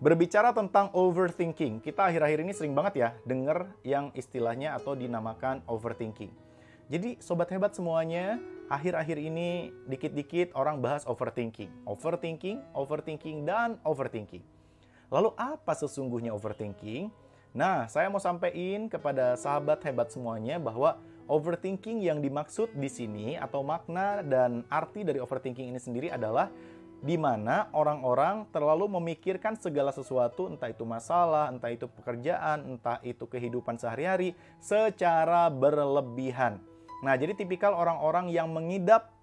Berbicara tentang overthinking, kita akhir-akhir ini sering banget ya denger yang istilahnya atau dinamakan overthinking. Jadi sobat hebat semuanya, akhir-akhir ini dikit-dikit orang bahas overthinking. Overthinking, overthinking, dan overthinking. Lalu apa sesungguhnya overthinking? Nah, saya mau sampaikan kepada sahabat hebat semuanya bahwa overthinking yang dimaksud di sini atau makna dan arti dari overthinking ini sendiri adalah di mana orang-orang terlalu memikirkan segala sesuatu, entah itu masalah, entah itu pekerjaan, entah itu kehidupan sehari-hari, secara berlebihan. Nah, jadi tipikal orang-orang yang mengidap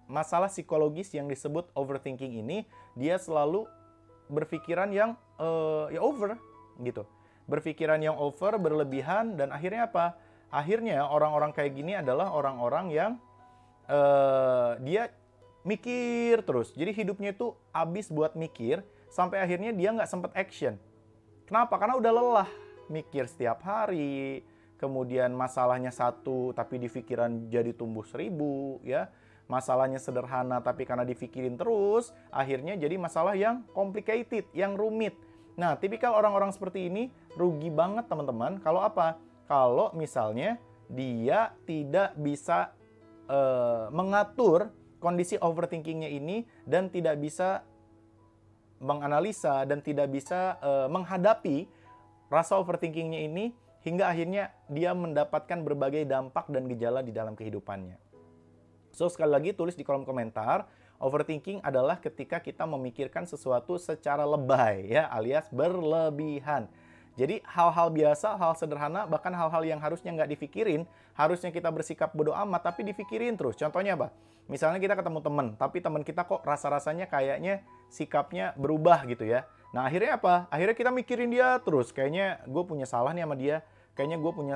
masalah psikologis yang disebut overthinking ini, dia selalu berpikiran yang over, gitu. Berpikiran yang over, berlebihan, dan akhirnya apa? Akhirnya orang-orang kayak gini adalah orang-orang yang dia mikir terus. Jadi hidupnya itu habis buat mikir, sampai akhirnya dia nggak sempet action. Kenapa? Karena udah lelah mikir setiap hari, kemudian masalahnya satu tapi di pikiran jadi tumbuh 1000, ya. Masalahnya sederhana tapi karena dipikirin terus, akhirnya jadi masalah yang complicated, yang rumit. Nah, tipikal orang-orang seperti ini rugi banget teman-teman. Kalau apa? Kalau misalnya dia tidak bisa mengatur kondisi overthinkingnya ini dan tidak bisa menganalisa dan tidak bisa menghadapi rasa overthinkingnya ini hingga akhirnya dia mendapatkan berbagai dampak dan gejala di dalam kehidupannya. So, sekali lagi tulis di kolom komentar, overthinking adalah ketika kita memikirkan sesuatu secara lebay, ya, alias berlebihan. Jadi hal-hal biasa, hal sederhana, bahkan hal-hal yang harusnya nggak dipikirin, harusnya kita bersikap bodo amat, tapi dipikirin terus. Contohnya apa? Misalnya kita ketemu teman, tapi teman kita kok rasa-rasanya kayaknya sikapnya berubah gitu ya. Nah, akhirnya apa? Akhirnya kita mikirin dia terus. Kayaknya gue punya salah nih sama dia. Kayaknya gue punya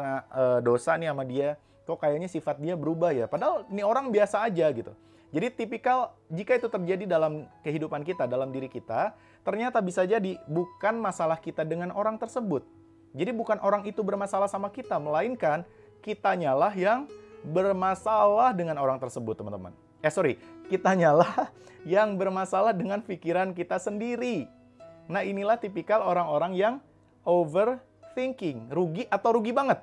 dosa nih sama dia. Kok kayaknya sifat dia berubah ya? Padahal ini orang biasa aja gitu. Jadi tipikal jika itu terjadi dalam kehidupan kita, dalam diri kita, ternyata bisa jadi bukan masalah kita dengan orang tersebut. Jadi bukan orang itu bermasalah sama kita, melainkan kitanyalah yang bermasalah dengan orang tersebut, teman-teman. Kitanyalah yang bermasalah dengan pikiran kita sendiri. Nah, inilah tipikal orang-orang yang overthinking. Rugi atau rugi banget?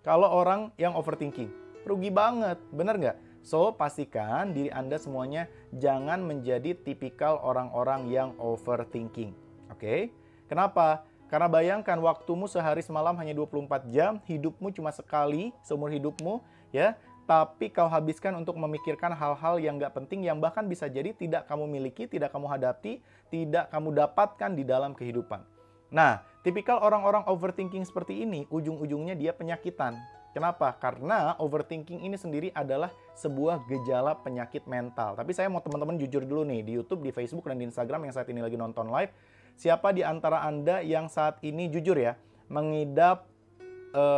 Kalau orang yang overthinking, rugi banget, bener nggak? So, pastikan diri Anda semuanya jangan menjadi tipikal orang-orang yang overthinking. Oke? Kenapa? Karena bayangkan waktumu sehari semalam hanya 24 jam, hidupmu cuma sekali seumur hidupmu, ya. Tapi kau habiskan untuk memikirkan hal-hal yang nggak penting yang bahkan bisa jadi tidak kamu miliki, tidak kamu hadapi, tidak kamu dapatkan di dalam kehidupan. Nah, tipikal orang-orang overthinking seperti ini, ujung-ujungnya dia penyakitan. Kenapa? Karena overthinking ini sendiri adalah sebuah gejala penyakit mental. Tapi saya mau teman-teman jujur dulu nih, di YouTube, di Facebook, dan di Instagram yang saat ini lagi nonton live. Siapa di antara Anda yang saat ini jujur ya, mengidap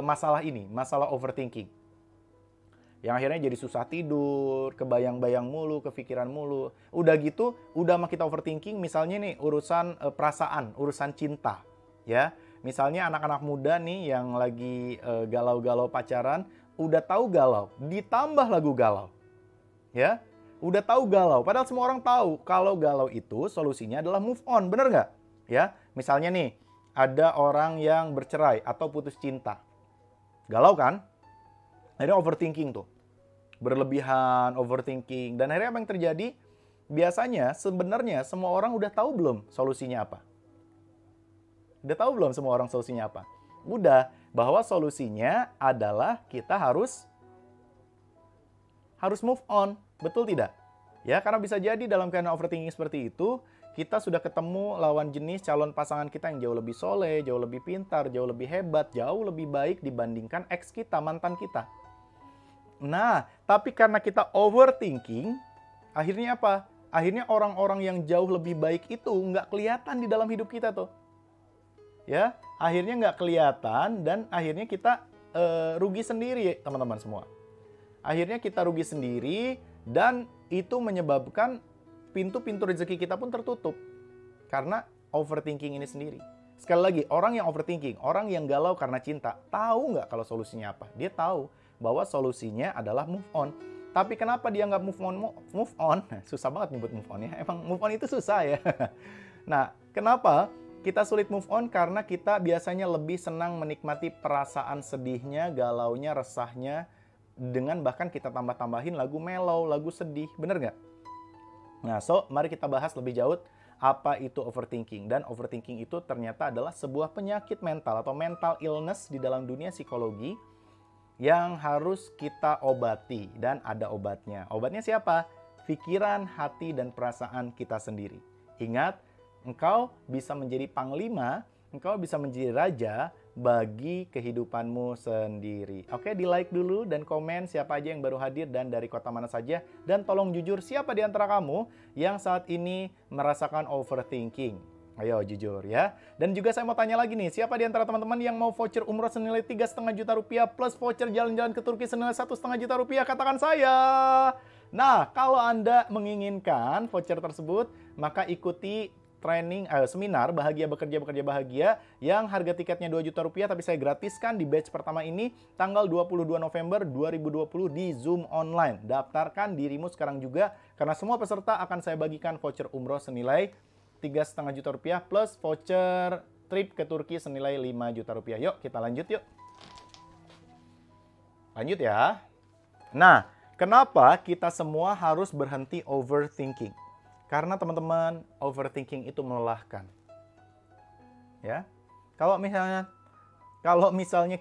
masalah ini, masalah overthinking? Yang akhirnya jadi susah tidur, kebayang-bayang mulu, kepikiran mulu. Udah gitu, udah mah kita overthinking, misalnya nih urusan perasaan, urusan cinta, ya. Misalnya anak-anak muda nih yang lagi galau-galau pacaran, udah tahu galau, ditambah lagu galau. Ya, udah tahu galau, padahal semua orang tahu kalau galau itu solusinya adalah move on, bener nggak? Ya, misalnya nih, ada orang yang bercerai atau putus cinta. Galau kan? Akhirnya overthinking tuh. Berlebihan, overthinking. Dan akhirnya apa yang terjadi? Biasanya sebenarnya semua orang udah tahu belum solusinya apa? Udah tahu belum semua orang solusinya apa? Udah, bahwa solusinya adalah kita harus move on. Betul tidak? Ya, karena bisa jadi dalam keadaan overthinking seperti itu, kita sudah ketemu lawan jenis calon pasangan kita yang jauh lebih soleh, jauh lebih pintar, jauh lebih hebat, jauh lebih baik dibandingkan ex kita, mantan kita. Nah, tapi karena kita overthinking, akhirnya apa? Akhirnya orang-orang yang jauh lebih baik itu nggak kelihatan di dalam hidup kita tuh. Ya, akhirnya nggak kelihatan dan akhirnya kita rugi sendiri, teman-teman semua. Akhirnya kita rugi sendiri dan itu menyebabkan pintu-pintu rezeki kita pun tertutup karena overthinking ini sendiri. Sekali lagi, orang yang overthinking, orang yang galau karena cinta, tahu nggak kalau solusinya apa? Dia tahu bahwa solusinya adalah move on. Tapi kenapa dia nggak move on? Susah banget nyebut move on ya. Emang move on itu susah ya. Nah, kenapa? Kita sulit move on karena kita biasanya lebih senang menikmati perasaan sedihnya, galaunya, resahnya, dengan bahkan kita tambah-tambahin lagu mellow, lagu sedih. Bener nggak? Nah, mari kita bahas lebih jauh apa itu overthinking. Dan overthinking itu ternyata adalah sebuah penyakit mental atau mental illness di dalam dunia psikologi yang harus kita obati. Dan ada obatnya. Obatnya siapa? Pikiran, hati, dan perasaan kita sendiri. Ingat, engkau bisa menjadi panglima, engkau bisa menjadi raja bagi kehidupanmu sendiri. Oke, di like dulu dan komen siapa aja yang baru hadir dan dari kota mana saja. Dan tolong jujur, siapa di antara kamu yang saat ini merasakan overthinking? Ayo jujur ya. Dan juga saya mau tanya lagi nih, siapa di antara teman-teman yang mau voucher umroh senilai 3,5 juta rupiah plus voucher jalan-jalan ke Turki senilai 1,5 juta rupiah? Katakan saya. Nah, kalau Anda menginginkan voucher tersebut, maka ikuti seminar Bahagia Bekerja Bahagia yang harga tiketnya 2 juta rupiah tapi saya gratiskan di batch pertama ini tanggal 22 November 2020 di Zoom online. Daftarkan dirimu sekarang juga karena semua peserta akan saya bagikan voucher umroh senilai 3,5 juta rupiah plus voucher trip ke Turki senilai 5 juta rupiah. Yuk kita lanjut yuk. Lanjut ya. Nah, kenapa kita semua harus berhenti overthinking? Karena teman-teman, overthinking itu melelahkan. Ya. Kalau misalnya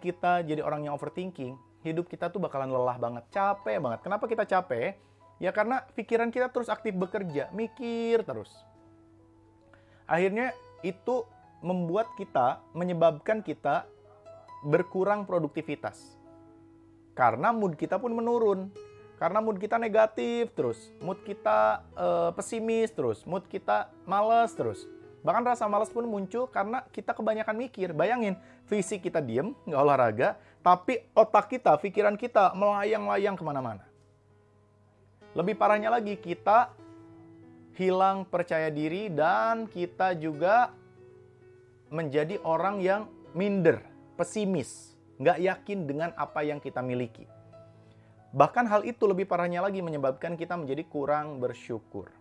kita jadi orang yang overthinking, hidup kita tuh bakalan lelah banget, capek banget. Kenapa kita capek? Ya karena pikiran kita terus aktif bekerja, mikir terus. Akhirnya itu menyebabkan kita berkurang produktivitas. Karena mood kita pun menurun. Karena mood kita negatif terus, mood kita pesimis terus, mood kita malas terus. Bahkan rasa malas pun muncul karena kita kebanyakan mikir. Bayangin, fisik kita diem, nggak olahraga, tapi otak kita, pikiran kita melayang-layang kemana-mana. Lebih parahnya lagi, kita hilang percaya diri dan kita juga menjadi orang yang minder, pesimis, nggak yakin dengan apa yang kita miliki. Bahkan hal itu lebih parahnya lagi menyebabkan kita menjadi kurang bersyukur.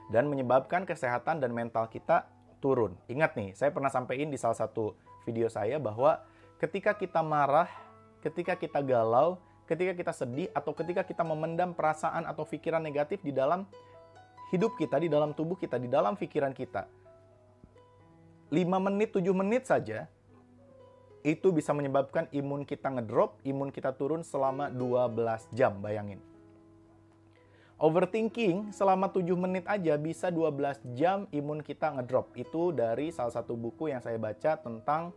Dan menyebabkan kesehatan dan mental kita turun. Ingat nih, saya pernah sampaikan di salah satu video saya bahwa ketika kita marah, ketika kita galau, ketika kita sedih, atau ketika kita memendam perasaan atau pikiran negatif di dalam hidup kita, di dalam tubuh kita, di dalam pikiran kita, 5 menit, 7 menit saja, itu bisa menyebabkan imun kita ngedrop, imun kita turun selama 12 jam, bayangin. Overthinking selama 7 menit aja bisa 12 jam imun kita ngedrop. Itu dari salah satu buku yang saya baca tentang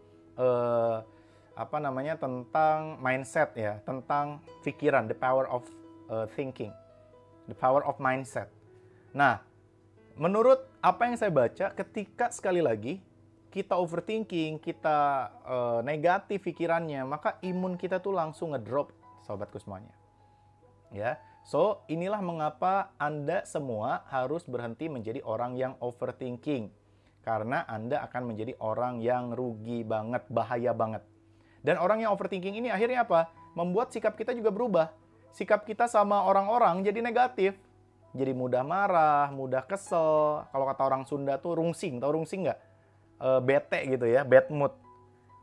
tentang mindset ya, tentang pikiran, the power of thinking, the power of mindset. Nah, menurut apa yang saya baca, ketika sekali lagi kita overthinking, kita negatif pikirannya, maka imun kita tuh langsung ngedrop, sobatku semuanya. Ya, so inilah mengapa Anda semua harus berhenti menjadi orang yang overthinking. Karena Anda akan menjadi orang yang rugi banget, bahaya banget. Dan orang yang overthinking ini akhirnya apa? Membuat sikap kita juga berubah. Sikap kita sama orang-orang jadi negatif. Jadi mudah marah, mudah kesel. Kalau kata orang Sunda tuh rungsing, tau rungsing nggak? Bete gitu ya, bad mood.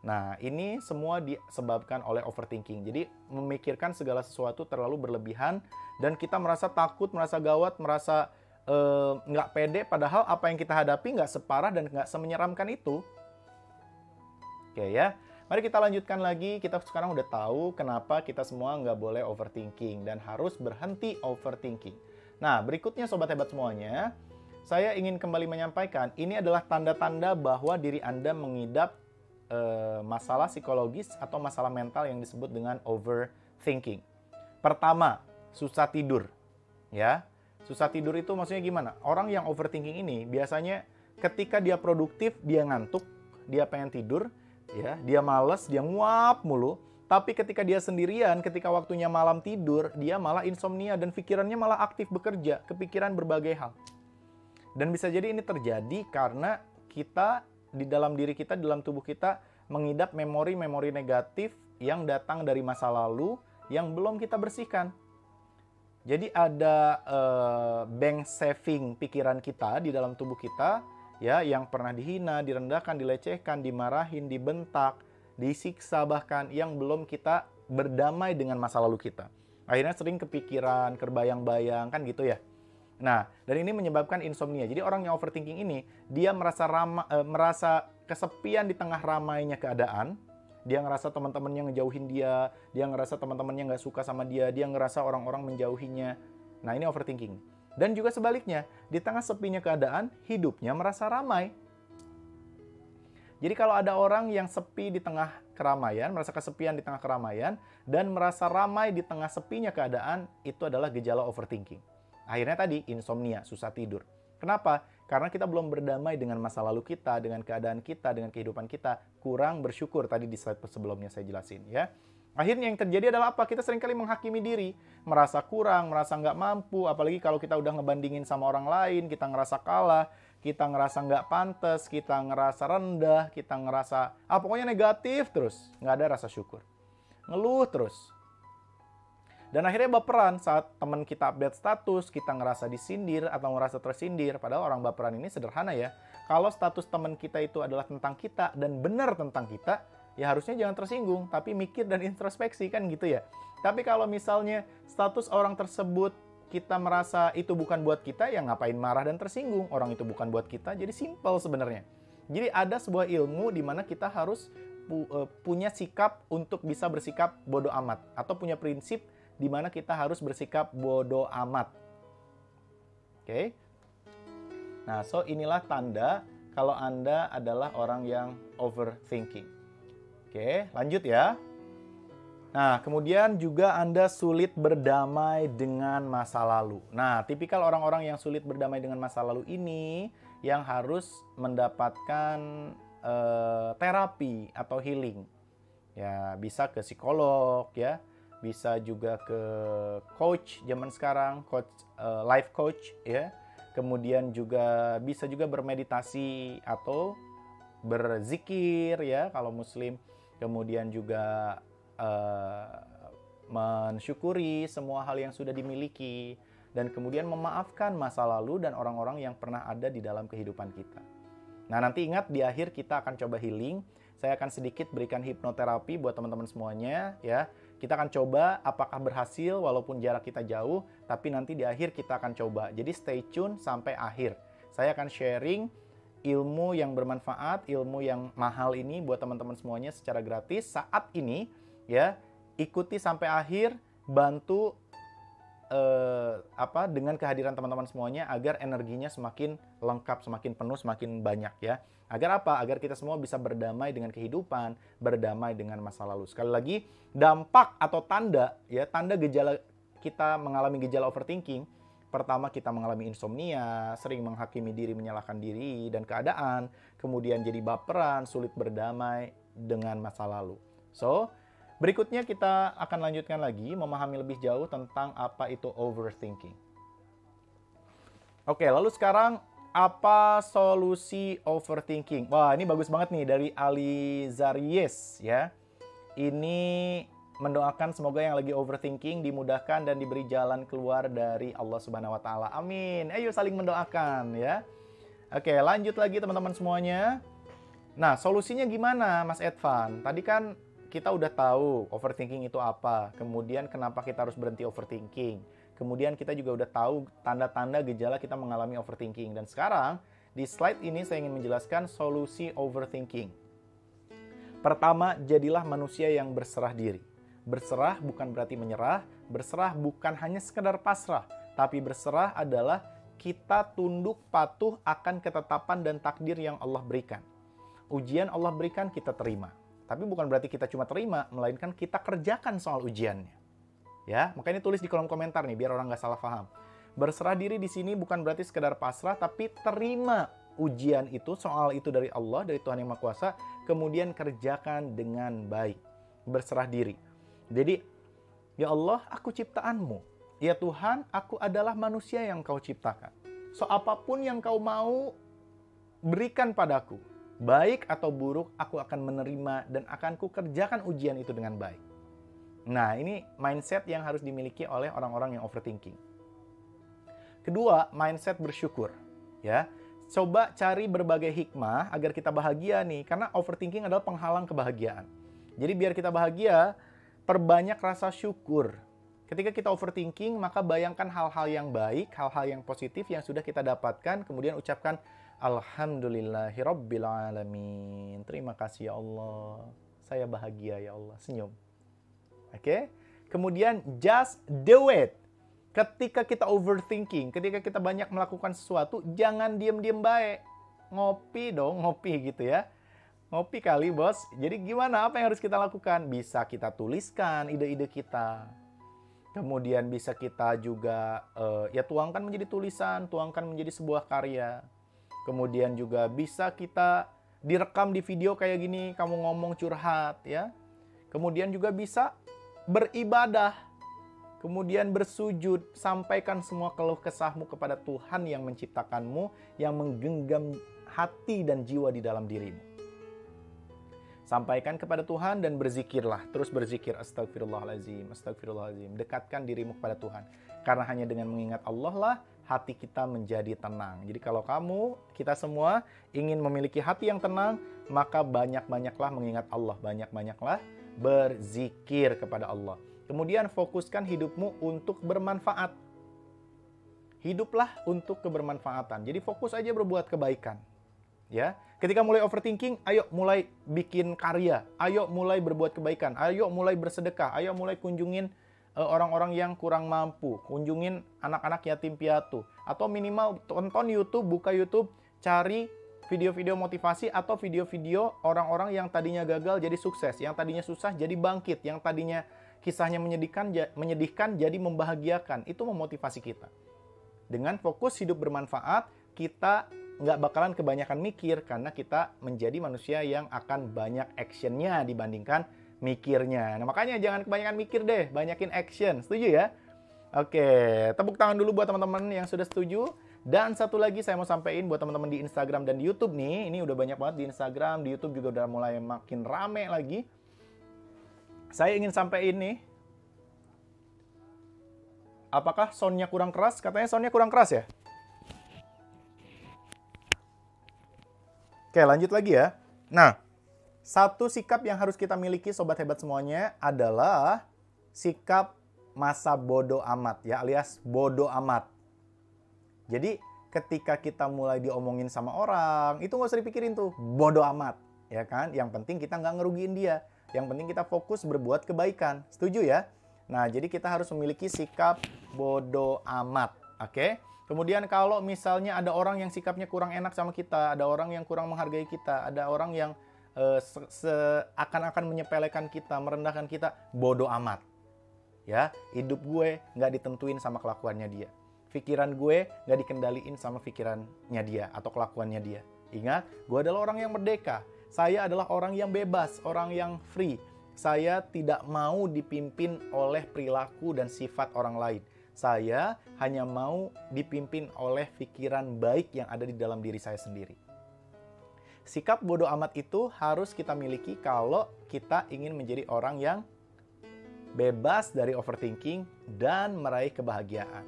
Nah, ini semua disebabkan oleh overthinking. Jadi, memikirkan segala sesuatu terlalu berlebihan dan kita merasa takut, merasa gawat, merasa nggak pede, padahal apa yang kita hadapi nggak separah dan nggak semenyeramkan itu. Oke ya, mari kita lanjutkan lagi. Kita sekarang udah tahu kenapa kita semua nggak boleh overthinking dan harus berhenti overthinking. Nah, berikutnya sobat hebat semuanya, saya ingin kembali menyampaikan, ini adalah tanda-tanda bahwa diri Anda mengidap masalah psikologis atau masalah mental yang disebut dengan overthinking. Pertama, susah tidur. Ya, susah tidur itu maksudnya gimana? Orang yang overthinking ini biasanya ketika dia produktif, dia ngantuk, dia pengen tidur, ya, dia malas, dia nguap mulu. Tapi ketika dia sendirian, ketika waktunya malam tidur, dia malah insomnia dan pikirannya malah aktif bekerja, kepikiran berbagai hal. Dan bisa jadi ini terjadi karena kita di dalam diri kita, di dalam tubuh kita mengidap memori-memori negatif yang datang dari masa lalu yang belum kita bersihkan. Jadi ada bank saving pikiran kita di dalam tubuh kita ya, yang pernah dihina, direndahkan, dilecehkan, dimarahin, dibentak, disiksa bahkan, yang belum kita berdamai dengan masa lalu kita. Akhirnya sering kepikiran, terbayang-bayang, kan gitu ya. Nah, dan ini menyebabkan insomnia. Jadi orang yang overthinking ini, dia merasa kesepian di tengah ramainya keadaan. Dia ngerasa teman-temannya ngejauhin dia ngerasa teman-temannya nggak suka sama dia ngerasa orang-orang menjauhinya. Nah, ini overthinking. Dan juga sebaliknya, di tengah sepinya keadaan, hidupnya merasa ramai. Jadi kalau ada orang yang sepi di tengah keramaian, merasa kesepian di tengah keramaian, dan merasa ramai di tengah sepinya keadaan, itu adalah gejala overthinking. Akhirnya tadi, insomnia, susah tidur. Kenapa? Karena kita belum berdamai dengan masa lalu kita, dengan keadaan kita, dengan kehidupan kita. Kurang bersyukur, tadi di slide sebelumnya saya jelasin ya. Akhirnya yang terjadi adalah apa? Kita seringkali menghakimi diri, merasa kurang, merasa nggak mampu, apalagi kalau kita udah ngebandingin sama orang lain, kita ngerasa kalah, kita ngerasa nggak pantas, kita ngerasa rendah, kita ngerasa, pokoknya negatif terus, nggak ada rasa syukur. Ngeluh terus. Dan akhirnya baperan saat teman kita update status, kita ngerasa disindir atau ngerasa tersindir, padahal orang baperan ini sederhana ya. Kalau status teman kita itu adalah tentang kita dan benar tentang kita, ya harusnya jangan tersinggung, tapi mikir dan introspeksi kan gitu ya. Tapi kalau misalnya status orang tersebut kita merasa itu bukan buat kita, ya ngapain marah dan tersinggung? Orang itu bukan buat kita, jadi simple sebenarnya. Jadi ada sebuah ilmu di mana kita harus punya sikap untuk bisa bersikap bodoh amat. Atau punya prinsip di mana kita harus bersikap bodoh amat. Oke? Nah, so inilah tanda kalau Anda adalah orang yang overthinking. Oke, lanjut ya. Nah, kemudian juga Anda sulit berdamai dengan masa lalu. Nah, tipikal orang-orang yang sulit berdamai dengan masa lalu ini yang harus mendapatkan terapi atau healing. Ya, bisa ke psikolog ya, bisa juga ke coach zaman sekarang, coach life coach ya. Kemudian juga bisa juga bermeditasi atau berzikir ya kalau muslim. Kemudian juga mensyukuri semua hal yang sudah dimiliki, dan kemudian memaafkan masa lalu dan orang-orang yang pernah ada di dalam kehidupan kita. Nah, nanti ingat di akhir kita akan coba healing. Saya akan sedikit berikan hipnoterapi buat teman-teman semuanya ya. Kita akan coba apakah berhasil walaupun jarak kita jauh, tapi nanti di akhir kita akan coba. Jadi stay tune sampai akhir. Saya akan sharing ilmu yang bermanfaat, ilmu yang mahal ini buat teman-teman semuanya secara gratis saat ini ya. Ikuti sampai akhir, bantu dengan kehadiran teman-teman semuanya agar energinya semakin lengkap, semakin penuh, semakin banyak ya. Agar apa? Agar kita semua bisa berdamai dengan kehidupan, berdamai dengan masa lalu. Sekali lagi, dampak atau tanda ya, tanda gejala kita mengalami gejala overthinking. Pertama, kita mengalami insomnia, sering menghakimi diri, menyalahkan diri dan keadaan, kemudian jadi baperan, sulit berdamai dengan masa lalu. So, berikutnya kita akan lanjutkan lagi memahami lebih jauh tentang apa itu overthinking. Oke, lalu sekarang apa solusi overthinking? Wah, ini bagus banget nih dari Ali Zaries ya. Ini mendoakan semoga yang lagi overthinking dimudahkan dan diberi jalan keluar dari Allah Subhanahu wa taala. Amin. Ayo saling mendoakan ya. Oke, lanjut lagi teman-teman semuanya. Nah, solusinya gimana, Mas Edvan? Tadi kan kita udah tahu overthinking itu apa, kemudian kenapa kita harus berhenti overthinking. Kemudian kita juga udah tahu tanda-tanda gejala kita mengalami overthinking. Dan sekarang di slide ini saya ingin menjelaskan solusi overthinking. Pertama, jadilah manusia yang berserah diri. Berserah bukan berarti menyerah, berserah bukan hanya sekedar pasrah, tapi berserah adalah kita tunduk patuh akan ketetapan dan takdir yang Allah berikan. Ujian Allah berikan kita terima. Tapi bukan berarti kita cuma terima, melainkan kita kerjakan soal ujiannya. Ya, makanya tulis di kolom komentar nih, biar orang nggak salah paham. Berserah diri di sini bukan berarti sekedar pasrah, tapi terima ujian itu, soal itu dari Allah, dari Tuhan Yang Maha Kuasa, kemudian kerjakan dengan baik. Berserah diri. Jadi, ya Allah, aku ciptaanmu. Ya Tuhan, aku adalah manusia yang kau ciptakan. So, apapun yang kau mau berikan padaku, baik atau buruk, aku akan menerima dan akan kukerjakan ujian itu dengan baik. Nah, ini mindset yang harus dimiliki oleh orang-orang yang overthinking. Kedua, mindset bersyukur. Ya, coba cari berbagai hikmah agar kita bahagia nih. Karena overthinking adalah penghalang kebahagiaan. Jadi biar kita bahagia, perbanyak rasa syukur. Ketika kita overthinking, maka bayangkan hal-hal yang baik, hal-hal yang positif yang sudah kita dapatkan, kemudian ucapkan Alhamdulillahirabbil alamin. Terima kasih ya Allah. Saya bahagia ya Allah. Senyum. Oke? Kemudian just do it. Ketika kita overthinking, ketika kita banyak melakukan sesuatu, jangan diem-diem baik. Ngopi dong, ngopi gitu ya. Ngopi kali, bos. Jadi gimana? Apa yang harus kita lakukan? Bisa kita tuliskan ide-ide kita. Kemudian bisa kita juga ya tuangkan menjadi tulisan, tuangkan menjadi sebuah karya. Kemudian juga bisa kita direkam di video kayak gini, kamu ngomong curhat ya. Kemudian juga bisa beribadah. Kemudian bersujud, sampaikan semua keluh kesahmu kepada Tuhan yang menciptakanmu, yang menggenggam hati dan jiwa di dalam dirimu. Sampaikan kepada Tuhan dan berzikirlah. Terus berzikir, astagfirullahaladzim, astagfirullahaladzim. Dekatkan dirimu kepada Tuhan. Karena hanya dengan mengingat Allah lah, hati kita menjadi tenang. Jadi kalau kita semua ingin memiliki hati yang tenang, maka banyak-banyaklah mengingat Allah. Banyak-banyaklah berzikir kepada Allah. Kemudian fokuskan hidupmu untuk bermanfaat. Hiduplah untuk kebermanfaatan. Jadi fokus aja berbuat kebaikan. Ya, ketika mulai overthinking, ayo mulai bikin karya, ayo mulai berbuat kebaikan, ayo mulai bersedekah, ayo mulai kunjungin orang-orang yang kurang mampu, kunjungin anak-anak yatim piatu, atau minimal tonton YouTube, buka YouTube, cari video-video motivasi atau video-video orang-orang yang tadinya gagal jadi sukses, yang tadinya susah jadi bangkit, yang tadinya kisahnya menyedihkan jadi membahagiakan. Itu memotivasi kita. Dengan fokus hidup bermanfaat, kita nggak bakalan kebanyakan mikir karena kita menjadi manusia yang akan banyak actionnya dibandingkan mikirnya. Nah makanya jangan kebanyakan mikir deh, banyakin action. Setuju ya? Oke, tepuk tangan dulu buat teman-teman yang sudah setuju. Dan satu lagi saya mau sampaikan buat teman-teman di Instagram dan di YouTube nih. Ini udah banyak banget di Instagram, di YouTube juga udah mulai makin rame lagi. Saya ingin sampaikan nih. Apakah soundnya kurang keras? Katanya soundnya kurang keras ya? Oke, lanjut lagi ya. Nah, satu sikap yang harus kita miliki sobat hebat semuanya adalah sikap masa bodoh amat ya, alias bodoh amat. Jadi, ketika kita mulai diomongin sama orang, itu nggak usah dipikirin tuh, bodoh amat, ya kan? Yang penting kita nggak ngerugiin dia. Yang penting kita fokus berbuat kebaikan. Setuju ya? Nah, jadi kita harus memiliki sikap bodoh amat, oke? Kemudian kalau misalnya ada orang yang sikapnya kurang enak sama kita, ada orang yang kurang menghargai kita, ada orang yang seakan-akan menyepelekan kita, merendahkan kita, bodoh amat. Ya, hidup gue nggak ditentuin sama kelakuannya dia. Pikiran gue nggak dikendaliin sama pikirannya dia atau kelakuannya dia. Ingat, gue adalah orang yang merdeka. Saya adalah orang yang bebas, orang yang free. Saya tidak mau dipimpin oleh perilaku dan sifat orang lain. Saya hanya mau dipimpin oleh pikiran baik yang ada di dalam diri saya sendiri. Sikap bodoh amat itu harus kita miliki kalau kita ingin menjadi orang yang bebas dari overthinking dan meraih kebahagiaan.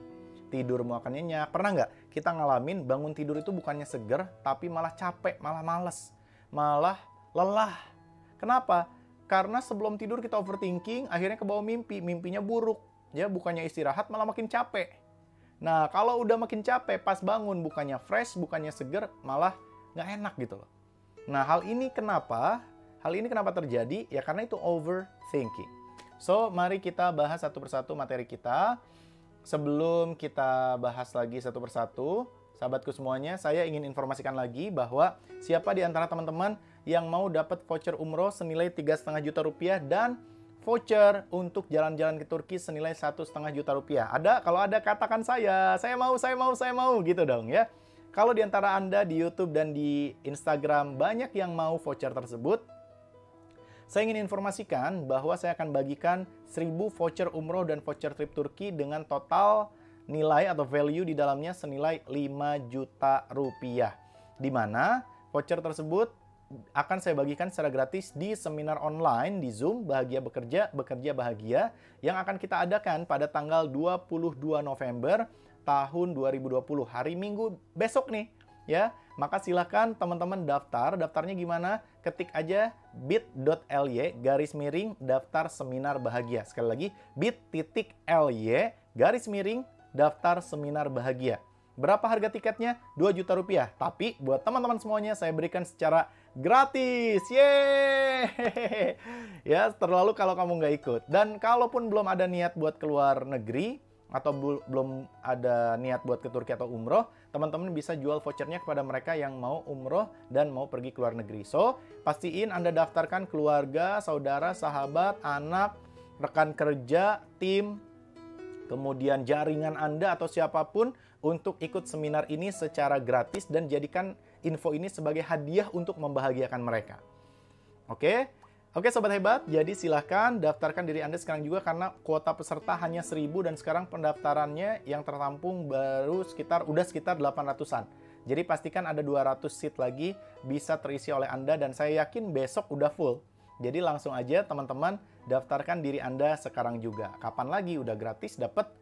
Tidurmu akan nyenyak. Pernah nggak kita ngalamin bangun tidur itu bukannya seger, tapi malah capek, malah males, malah lelah. Kenapa? Karena sebelum tidur kita overthinking, akhirnya kebawa mimpi, mimpinya buruk. Ya, bukannya istirahat malah makin capek. Nah, kalau udah makin capek, pas bangun bukannya fresh, bukannya seger, malah nggak enak gitu loh. Nah, hal ini kenapa terjadi? Ya karena itu overthinking. So, mari kita bahas satu persatu materi kita. Sebelum kita bahas lagi satu persatu, sahabatku semuanya, saya ingin informasikan lagi bahwa siapa di antara teman-teman yang mau dapat voucher umroh senilai 3,5 juta rupiah dan voucher untuk jalan-jalan ke Turki senilai 1,5 juta rupiah. Kalau ada katakan saya mau gitu dong ya. Kalau di antara Anda di YouTube dan di Instagram banyak yang mau voucher tersebut, saya ingin informasikan bahwa saya akan bagikan 1.000 voucher umroh dan voucher trip Turki dengan total nilai atau value di dalamnya senilai 5 juta rupiah. Di mana voucher tersebut akan saya bagikan secara gratis di seminar online di Zoom Bahagia Bekerja, Bekerja Bahagia yang akan kita adakan pada tanggal 22 November tahun 2020, hari Minggu besok nih ya. maka silahkan teman-teman daftar. Daftarnya gimana? Ketik aja bit.ly garis miring daftar seminar bahagia. Sekali lagi, bit.ly garis miring daftar seminar bahagia. Berapa harga tiketnya? 2 juta rupiah. Tapi buat teman-teman semuanya saya berikan secara gratis. Yeay! Ya, terlalu kalau kamu nggak ikut. Dan kalaupun belum ada niat buat keluar negeri, atau belum ada niat buat ke Turki atau umroh, teman-teman bisa jual vouchernya kepada mereka yang mau umroh dan mau pergi ke luar negeri. So, pastiin Anda daftarkan keluarga, saudara, sahabat, anak, rekan kerja, tim, kemudian jaringan Anda atau siapapun untuk ikut seminar ini secara gratis dan jadikan info ini sebagai hadiah untuk membahagiakan mereka. Oke? Oke Sobat Hebat, jadi silahkan daftarkan diri Anda sekarang juga karena kuota peserta hanya 1000 dan sekarang pendaftarannya yang tertampung baru sekitar 800-an. Jadi pastikan ada 200 seat lagi bisa terisi oleh Anda dan saya yakin besok udah full. Jadi langsung aja teman-teman daftarkan diri Anda sekarang juga. Kapan lagi udah gratis dapat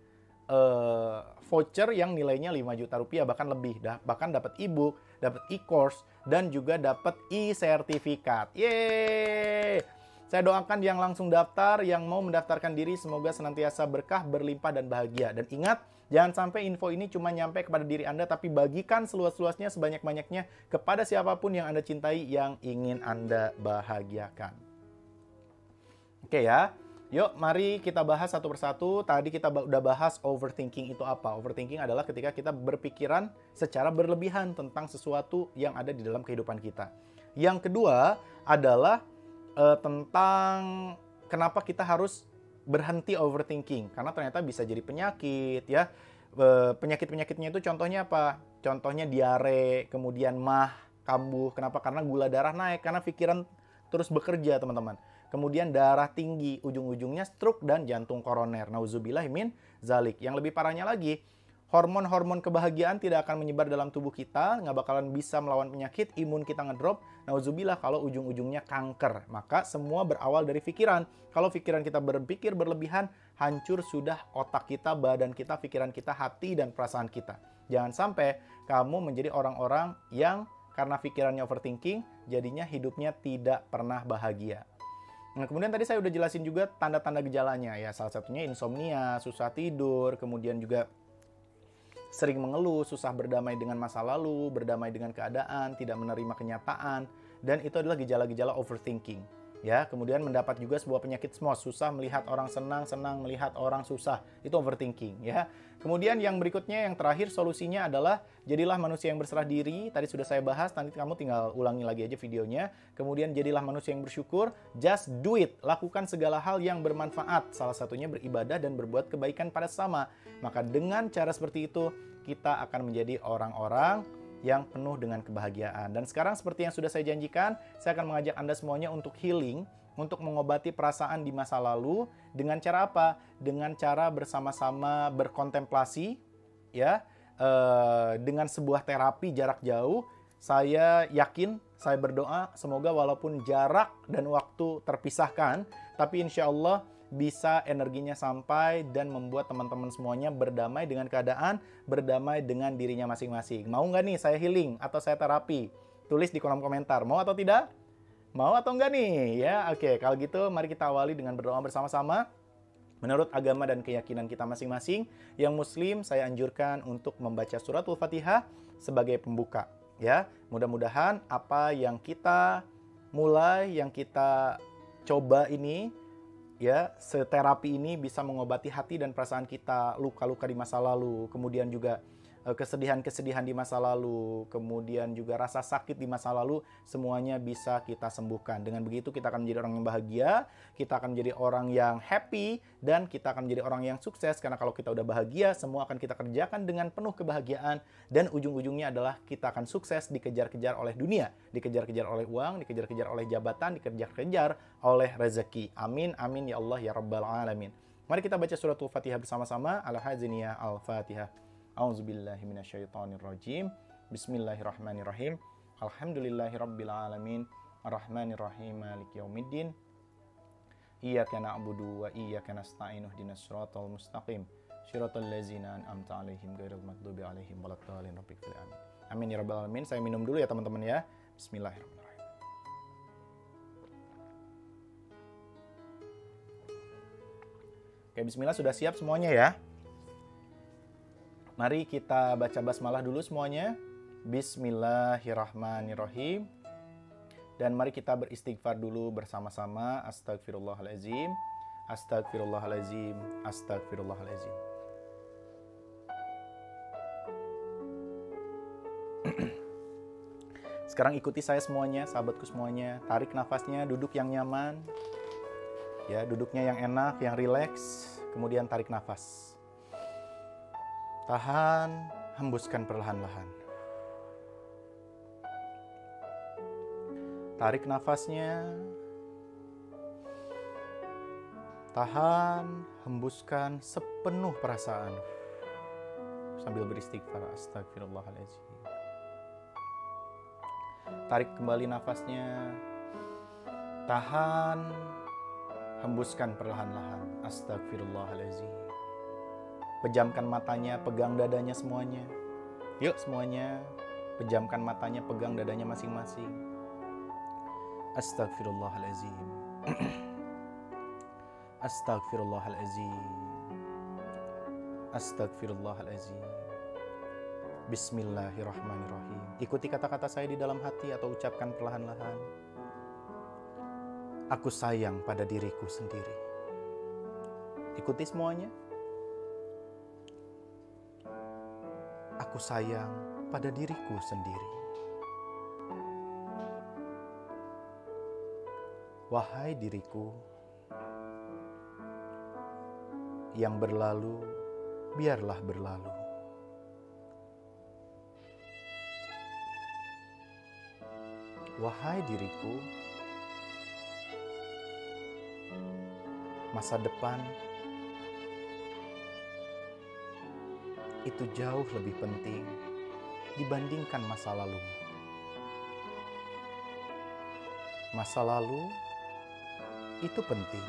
voucher yang nilainya 5 juta rupiah bahkan lebih, bahkan dapat e-book, dapat e-course dan juga dapat e-sertifikat. Yeay! Saya doakan yang langsung daftar, yang mau mendaftarkan diri semoga senantiasa berkah, berlimpah dan bahagia. Dan ingat, jangan sampai info ini cuma nyampe kepada diri Anda tapi bagikan seluas-luasnya sebanyak-banyaknya kepada siapapun yang Anda cintai yang ingin Anda bahagiakan. Oke ya. Yuk, mari kita bahas satu persatu. Tadi kita udah bahas overthinking itu apa. Overthinking adalah ketika kita berpikiran secara berlebihan tentang sesuatu yang ada di dalam kehidupan kita. Yang kedua adalah tentang kenapa kita harus berhenti overthinking. Karena ternyata bisa jadi penyakit ya. Penyakit-penyakitnya itu contohnya apa? Contohnya diare, kemudian mah, kambuh. Kenapa? Karena gula darah naik, karena pikiran terus bekerja teman-teman. Kemudian darah tinggi, ujung-ujungnya stroke dan jantung koroner. Nauzubillah min zalik. Yang lebih parahnya lagi, hormon-hormon kebahagiaan tidak akan menyebar dalam tubuh kita, nggak bakalan bisa melawan penyakit, imun kita ngedrop. Nauzubillah kalau ujung-ujungnya kanker. Maka semua berawal dari pikiran. Kalau pikiran kita berpikir berlebihan, hancur sudah otak kita, badan kita, pikiran kita, hati, dan perasaan kita. Jangan sampai kamu menjadi orang-orang yang karena pikirannya overthinking, jadinya hidupnya tidak pernah bahagia. Nah, kemudian tadi saya udah jelasin juga tanda-tanda gejalanya ya. Salah satunya insomnia, susah tidur, kemudian juga sering mengeluh, susah berdamai dengan masa lalu, berdamai dengan keadaan, tidak menerima kenyataan, dan itu adalah gejala-gejala overthinking. Ya, kemudian mendapat juga sebuah penyakit SMOS, susah melihat orang senang, senang melihat orang susah. Itu overthinking, ya. Kemudian yang berikutnya, yang terakhir solusinya adalah jadilah manusia yang berserah diri. Tadi sudah saya bahas, nanti kamu tinggal ulangi lagi aja videonya. Kemudian jadilah manusia yang bersyukur, just do it. Lakukan segala hal yang bermanfaat, salah satunya beribadah dan berbuat kebaikan pada sesama. Maka dengan cara seperti itu, kita akan menjadi orang-orang yang penuh dengan kebahagiaan. Dan sekarang seperti yang sudah saya janjikan, saya akan mengajak Anda semuanya untuk healing, untuk mengobati perasaan di masa lalu. Dengan cara apa? Dengan cara bersama-sama berkontemplasi, ya, dengan sebuah terapi jarak jauh. Saya yakin, saya berdoa, semoga walaupun jarak dan waktu terpisahkan, tapi insya Allah bisa energinya sampai dan membuat teman-teman semuanya berdamai dengan keadaan, berdamai dengan dirinya masing-masing. Mau nggak nih saya healing atau saya terapi? Tulis di kolom komentar. Mau atau tidak? Mau atau enggak nih? Ya, oke. Kalau gitu mari kita awali dengan berdoa bersama-sama. Menurut agama dan keyakinan kita masing-masing, yang muslim saya anjurkan untuk membaca suratul Fatihah sebagai pembuka. Ya, mudah-mudahan apa yang kita mulai, yang kita coba ini, ya, seterapi ini bisa mengobati hati dan perasaan kita, luka-luka di masa lalu, kemudian juga kesedihan-kesedihan di masa lalu, kemudian juga rasa sakit di masa lalu, semuanya bisa kita sembuhkan. Dengan begitu kita akan menjadi orang yang bahagia, kita akan menjadi orang yang happy, dan kita akan menjadi orang yang sukses. Karena kalau kita udah bahagia, semua akan kita kerjakan dengan penuh kebahagiaan, dan ujung-ujungnya adalah kita akan sukses dikejar-kejar oleh dunia, dikejar-kejar oleh uang, dikejar-kejar oleh jabatan, dikejar-kejar oleh rezeki. Amin, amin ya Allah ya Rabbal Alamin. Mari kita baca suratul Fatihah bersama-sama. Al-Haziniyah Al-Fatihah. A'udzubillahi minasyaitonirrajim. Bismillahirrahmanirrahim. Alhamdulillahirabbil alamin. Arrahmanirrahim. Maliki yaumiddin. Iyyaka na'budu wa iyyaka nasta'in. Ihdinas siratal mustaqim. Shiratal ladzina an'amta 'alaihim ghairil maghdubi 'alaihim waladdallin. Rabbik fil amin. Amin ya rabbal alamin. Saya minum dulu ya teman-teman ya. Bismillahirrahmanirrahim. Oke, bismillah, sudah siap semuanya ya. Mari kita baca basmalah dulu semuanya. Bismillahirrahmanirrahim. Dan mari kita beristighfar dulu bersama-sama. Astagfirullahaladzim, astagfirullahaladzim, astagfirullahaladzim. Sekarang ikuti saya semuanya, sahabatku semuanya. Tarik nafasnya, duduk yang nyaman. Ya, duduknya yang enak, yang rileks. Kemudian tarik nafas. Tahan, hembuskan perlahan-lahan. Tarik nafasnya. Tahan, hembuskan sepenuh perasaan. Sambil beristighfar, astagfirullahaladzim. Tarik kembali nafasnya. Tahan, hembuskan perlahan-lahan. Astagfirullahaladzim. Pejamkan matanya, pegang dadanya semuanya. Yuk semuanya, pejamkan matanya, pegang dadanya masing-masing. Astagfirullahaladzim. Astagfirullahaladzim. Astagfirullahaladzim. Bismillahirrahmanirrahim. Ikuti kata-kata saya di dalam hati atau ucapkan perlahan-lahan. Aku sayang pada diriku sendiri. Ikuti semuanya. Aku sayang pada diriku sendiri. Wahai diriku, yang berlalu, biarlah berlalu. Wahai diriku, masa depan itu jauh lebih penting dibandingkan masa lalu. Masa lalu itu penting,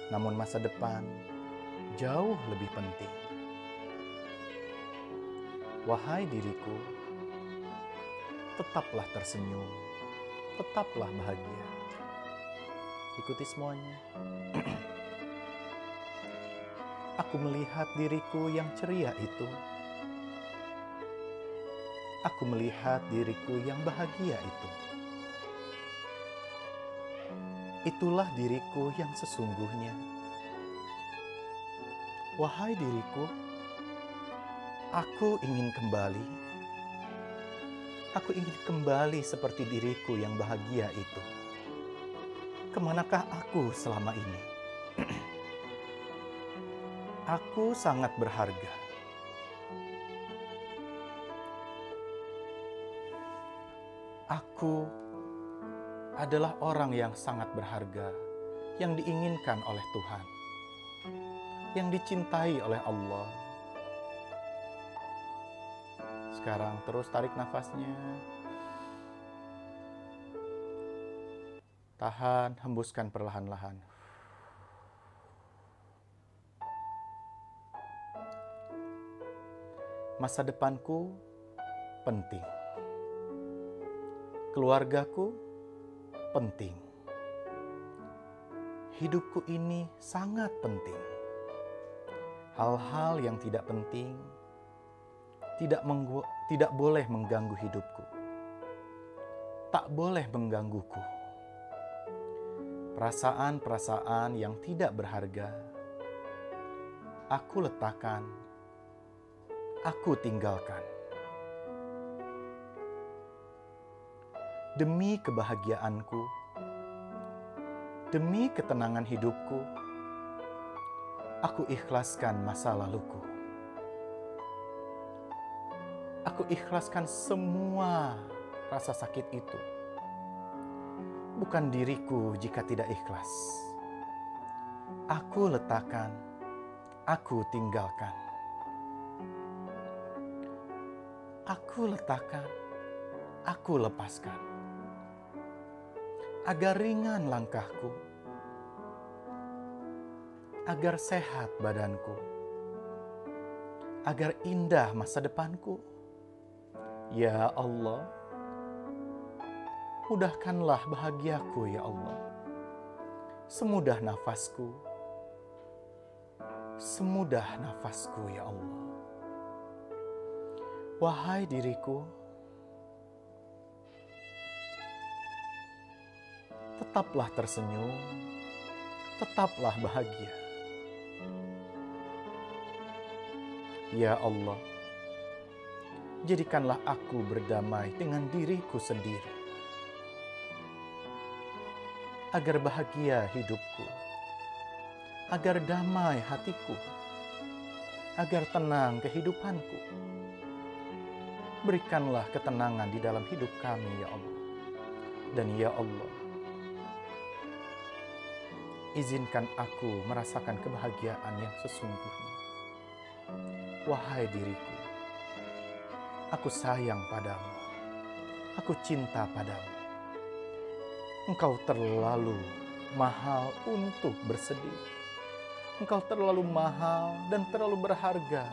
namun masa depan jauh lebih penting. Wahai diriku, tetaplah tersenyum, tetaplah bahagia. Ikuti semuanya. Aku melihat diriku yang ceria itu. Aku melihat diriku yang bahagia itu. Itulah diriku yang sesungguhnya. Wahai diriku, aku ingin kembali. Aku ingin kembali seperti diriku yang bahagia itu. Kemanakah aku selama ini? Aku sangat berharga. Aku adalah orang yang sangat berharga, yang diinginkan oleh Tuhan, yang dicintai oleh Allah. Sekarang terus tarik nafasnya. Tahan, hembuskan perlahan-lahan. Masa depanku penting. Keluargaku penting. Hidupku ini sangat penting. Hal-hal yang tidak penting tidak boleh mengganggu hidupku. Tak boleh menggangguku. Perasaan-perasaan yang tidak berharga aku letakkan, aku tinggalkan. Demi kebahagiaanku, demi ketenangan hidupku, aku ikhlaskan masa laluku. Aku ikhlaskan semua rasa sakit itu. Bukan diriku jika tidak ikhlas. Aku letakkan, aku tinggalkan. Aku letakkan, aku lepaskan. Agar ringan langkahku, agar sehat badanku, agar indah masa depanku. Ya Allah, mudahkanlah bahagiaku ya Allah. Semudah nafasku, semudah nafasku ya Allah. Wahai diriku, tetaplah tersenyum, tetaplah bahagia. Ya Allah, jadikanlah aku berdamai dengan diriku sendiri, agar bahagia hidupku, agar damai hatiku, agar tenang kehidupanku. Berikanlah ketenangan di dalam hidup kami ya Allah. Dan ya Allah, izinkan aku merasakan kebahagiaan yang sesungguhnya. Wahai diriku, aku sayang padamu, aku cinta padamu. Engkau terlalu mahal untuk bersedih. Engkau terlalu mahal dan terlalu berharga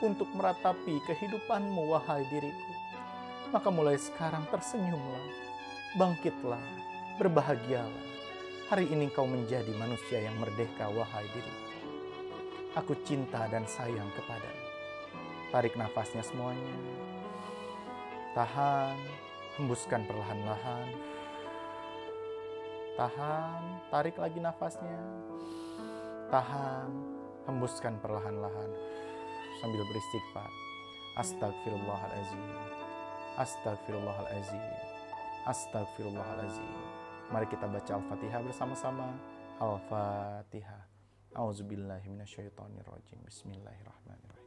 untuk meratapi kehidupanmu, wahai diriku. Maka mulai sekarang tersenyumlah, bangkitlah, berbahagialah. Hari ini kau menjadi manusia yang merdeka, wahai diriku. Aku cinta dan sayang kepadamu. Tarik nafasnya semuanya. Tahan, hembuskan perlahan-lahan. Tahan, tarik lagi nafasnya. Tahan, hembuskan perlahan-lahan. Sambil beristighfar. Astagfirullahaladzim. Astagfirullahaladzim. Astagfirullahaladzim. Mari kita baca Al-Fatihah bersama-sama. Al-Fatihah. A'udzubillahi minasyaitonirrajim. Bismillahirrahmanirrahim.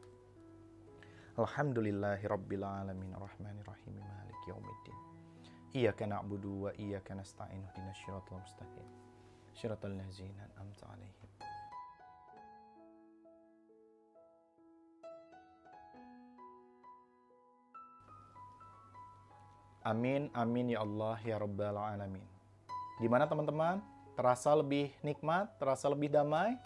Alhamdulillahirabbil alamin arrahmanirrahim maliki yaumiddin. Iyyaka na'budu wa iyyaka nasta'in ihdinas siratal mustaqim. Shiratal ladzina an'amta 'alaihim. Amin, amin ya Allah ya Rabbal alamin. Gimana teman-teman? Terasa lebih nikmat? Terasa lebih damai?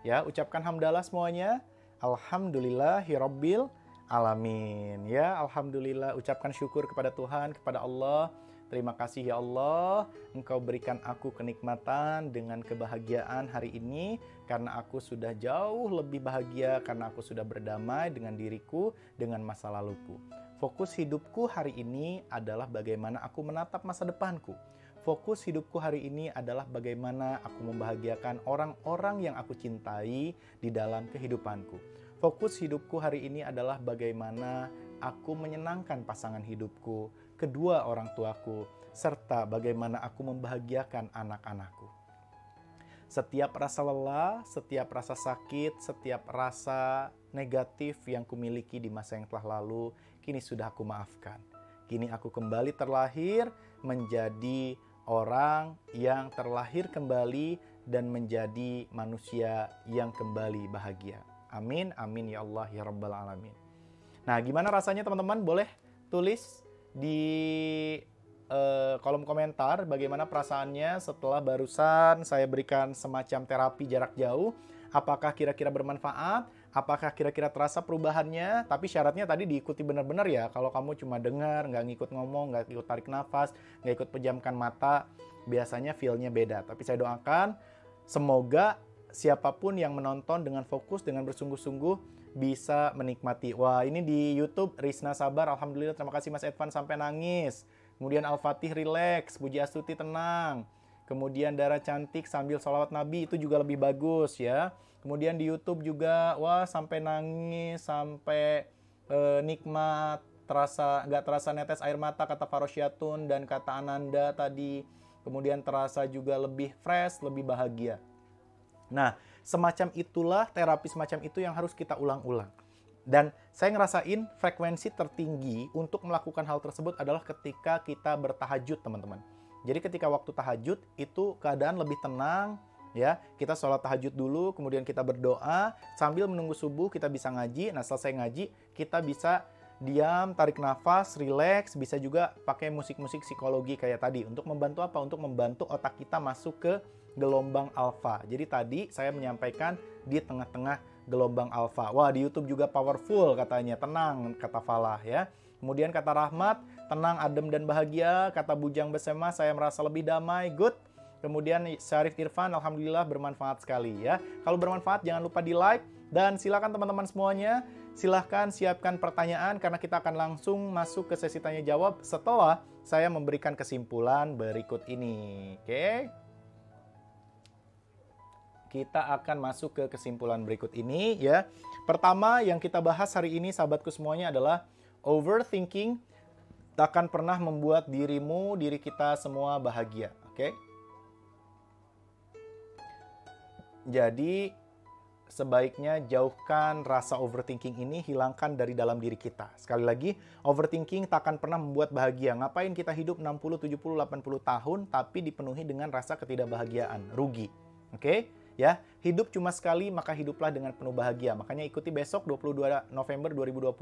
Ya, ucapkan hamdalah semuanya. Alhamdulillahirabbil alamin. Ya, alhamdulillah, ucapkan syukur kepada Tuhan, kepada Allah. Terima kasih ya Allah, Engkau berikan aku kenikmatan dengan kebahagiaan hari ini karena aku sudah jauh lebih bahagia, karena aku sudah berdamai dengan diriku, dengan masa laluku. Fokus hidupku hari ini adalah bagaimana aku menatap masa depanku. Fokus hidupku hari ini adalah bagaimana aku membahagiakan orang-orang yang aku cintai di dalam kehidupanku. Fokus hidupku hari ini adalah bagaimana aku menyenangkan pasangan hidupku, kedua orang tuaku, serta bagaimana aku membahagiakan anak-anakku. Setiap rasa lelah, setiap rasa sakit, setiap rasa negatif yang kumiliki di masa yang telah lalu, kini sudah aku maafkan. Kini aku kembali terlahir menjadi orang yang terlahir kembali dan menjadi manusia yang kembali bahagia. Amin, amin ya Allah ya Rabbal alamin. Nah, gimana rasanya teman-teman? Boleh tulis di kolom komentar bagaimana perasaannya setelah barusan saya berikan semacam terapi jarak jauh. Apakah kira-kira bermanfaat? Apakah kira-kira terasa perubahannya? Tapi syaratnya tadi diikuti benar-benar ya. Kalau kamu cuma dengar, nggak ngikut ngomong, nggak ikut tarik nafas, nggak ikut pejamkan mata, biasanya feel-nya beda. Tapi saya doakan semoga siapapun yang menonton dengan fokus, dengan bersungguh-sungguh bisa menikmati. Wah, ini di YouTube Rizna Sabar, alhamdulillah, terima kasih Mas Edvan sampai nangis. Kemudian Al-Fatih relax, Puji Astuti tenang. Kemudian Dara Cantik sambil sholawat Nabi, itu juga lebih bagus ya. Kemudian di YouTube juga, wah sampai nangis, sampai nikmat, nggak terasa netes air mata kata Faroshiatun dan kata Ananda tadi. Kemudian terasa juga lebih fresh, lebih bahagia. Nah, semacam itulah, terapi semacam itu yang harus kita ulang-ulang. Dan saya ngerasain frekuensi tertinggi untuk melakukan hal tersebut adalah ketika kita bertahajud, teman-teman. Jadi ketika waktu tahajud itu keadaan lebih tenang, ya. Kita sholat tahajud dulu, kemudian kita berdoa, sambil menunggu subuh kita bisa ngaji. Nah, selesai ngaji, kita bisa diam, tarik nafas, relax, bisa juga pakai musik-musik psikologi kayak tadi. Untuk membantu apa? Untuk membantu otak kita masuk ke gelombang alfa. Jadi tadi saya menyampaikan di tengah-tengah gelombang alfa. Wah, di YouTube juga powerful katanya. Tenang, kata Falah ya. Kemudian kata Rahmat, tenang, adem, dan bahagia. Kata Bujang Besema, saya merasa lebih damai. Good. Kemudian Syarif Irfan, alhamdulillah bermanfaat sekali ya. Kalau bermanfaat jangan lupa di like. Dan silakan teman-teman semuanya, silahkan siapkan pertanyaan karena kita akan langsung masuk ke sesi tanya jawab setelah saya memberikan kesimpulan berikut ini. Oke? Kita akan masuk ke kesimpulan berikut ini ya. Pertama yang kita bahas hari ini sahabatku semuanya adalah overthinking takkan pernah membuat diri kita semua bahagia. Oke? Jadi sebaiknya jauhkan rasa overthinking ini, hilangkan dari dalam diri kita. Sekali lagi, overthinking takkan pernah membuat bahagia. Ngapain kita hidup 60, 70, 80 tahun tapi dipenuhi dengan rasa ketidakbahagiaan? Rugi. Oke? Ya, hidup cuma sekali, maka hiduplah dengan penuh bahagia. Makanya ikuti besok 22 November 2020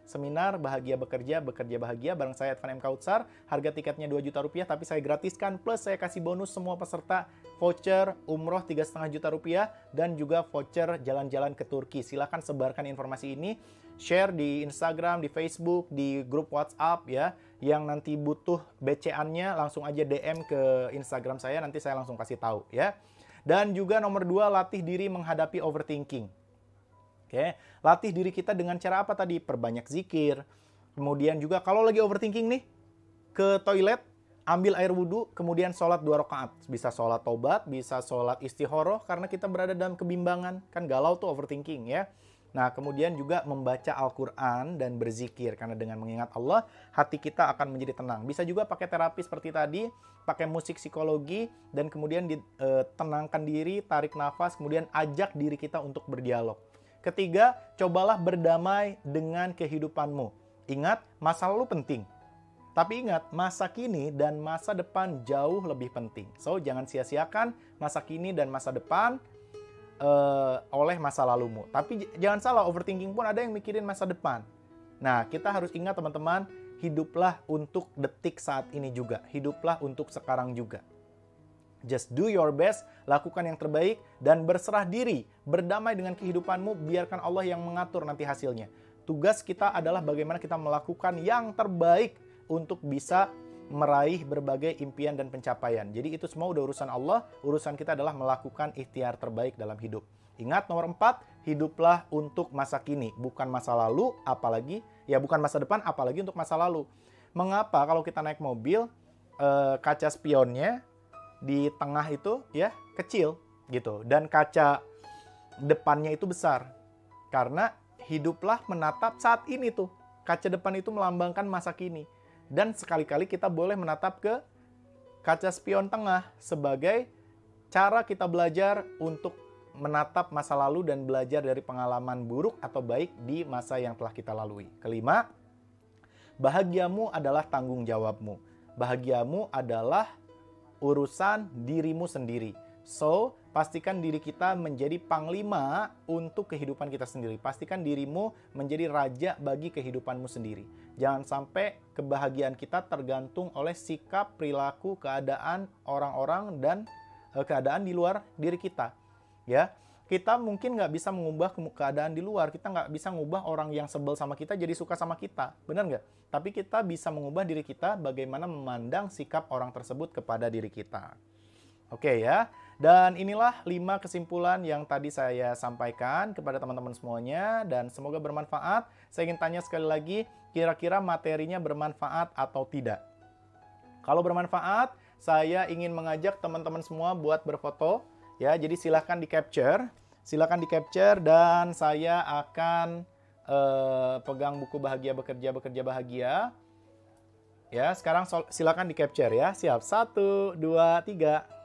seminar Bahagia Bekerja, Bekerja Bahagia bareng saya Advan M. Kautsar. Harga tiketnya 2 juta rupiah tapi saya gratiskan plus saya kasih bonus semua peserta voucher umroh 3,5 juta rupiah dan juga voucher jalan-jalan ke Turki. Silahkan sebarkan informasi ini, share di Instagram, di Facebook, di grup WhatsApp ya. Yang nanti butuh BCA-nya langsung aja DM ke Instagram saya, nanti saya langsung kasih tahu ya. Dan juga nomor 2, latih diri menghadapi overthinking. Oke, latih diri kita dengan cara apa tadi? Perbanyak zikir. Kemudian juga kalau lagi overthinking nih, ke toilet, ambil air wudhu, kemudian sholat 2 rakaat. Bisa sholat tobat, bisa sholat istikharah karena kita berada dalam kebimbangan. Kan galau tuh overthinking ya. Nah, kemudian juga membaca Al-Quran dan berzikir. Karena dengan mengingat Allah, hati kita akan menjadi tenang. Bisa juga pakai terapi seperti tadi, pakai musik psikologi, dan kemudian tenangkan diri, tarik nafas, kemudian ajak diri kita untuk berdialog. Ketiga, cobalah berdamai dengan kehidupanmu. Ingat, masa lalu penting. Tapi ingat, masa kini dan masa depan jauh lebih penting. So, jangan sia-siakan masa kini dan masa depan oleh masa lalumu. Tapi jangan salah, overthinking pun ada yang mikirin masa depan. Nah, kita harus ingat teman-teman, hiduplah untuk detik saat ini juga. Hiduplah untuk sekarang juga. Just do your best, lakukan yang terbaik, dan berserah diri. Berdamai dengan kehidupanmu, biarkan Allah yang mengatur nanti hasilnya. Tugas kita adalah bagaimana kita melakukan yang terbaik untuk bisa meraih berbagai impian dan pencapaian. Jadi itu semua udah urusan Allah, urusan kita adalah melakukan ikhtiar terbaik dalam hidup. Ingat nomor 4, hiduplah untuk masa kini, bukan masa lalu, apalagi, ya bukan masa depan, apalagi untuk masa lalu. Mengapa kalau kita naik mobil, kaca spionnya di tengah itu ya kecil gitu, dan kaca depannya itu besar? Karena hiduplah menatap saat ini tuh. Kaca depan itu melambangkan masa kini. Dan sekali-kali kita boleh menatap ke kaca spion tengah sebagai cara kita belajar untuk menatap masa lalu dan belajar dari pengalaman buruk atau baik di masa yang telah kita lalui. Kelima, bahagiamu adalah tanggung jawabmu. Bahagiamu adalah urusan dirimu sendiri. So, pastikan diri kita menjadi panglima untuk kehidupan kita sendiri. Pastikan dirimu menjadi raja bagi kehidupanmu sendiri. Jangan sampai kebahagiaan kita tergantung oleh sikap, perilaku, keadaan orang-orang, dan keadaan di luar diri kita. Ya, kita mungkin nggak bisa mengubah keadaan di luar. Kita nggak bisa mengubah orang yang sebel sama kita jadi suka sama kita. Benar nggak? Tapi kita bisa mengubah diri kita bagaimana memandang sikap orang tersebut kepada diri kita. Oke ya, dan inilah 5 kesimpulan yang tadi saya sampaikan kepada teman-teman semuanya dan semoga bermanfaat. Saya ingin tanya sekali lagi, kira-kira materinya bermanfaat atau tidak? Kalau bermanfaat, saya ingin mengajak teman-teman semua buat berfoto ya. Jadi silahkan di-capture dan saya akan pegang buku Bahagia Bekerja, Bekerja Bahagia. Ya, sekarang silakan di-capture ya. Siap, 1, 2, 3.